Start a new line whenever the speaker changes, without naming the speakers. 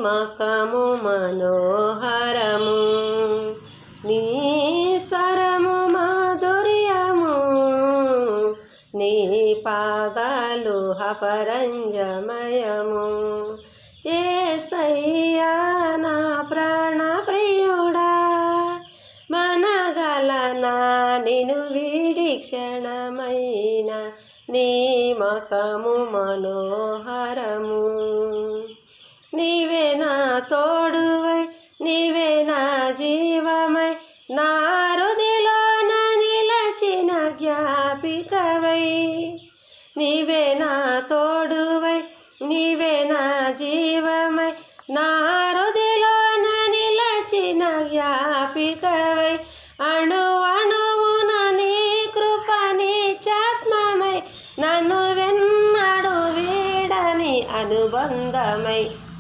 మకము మనోహరము నీ స్వరము మాధుర్యము నీ పాదాలు అపరంజమయము యేసయ్యా నా ప్రాణ ప్రియుడా మనగలనా నిన్ను వీడి క్షణమైన నీ మకము మనోహరము నీవే నా తోడువై నీవే నా జీవమై నా హృదయలోన నిలచిన జ్ఞాపికవై నీవే నా తోడువై నీవే నా జీవమై నా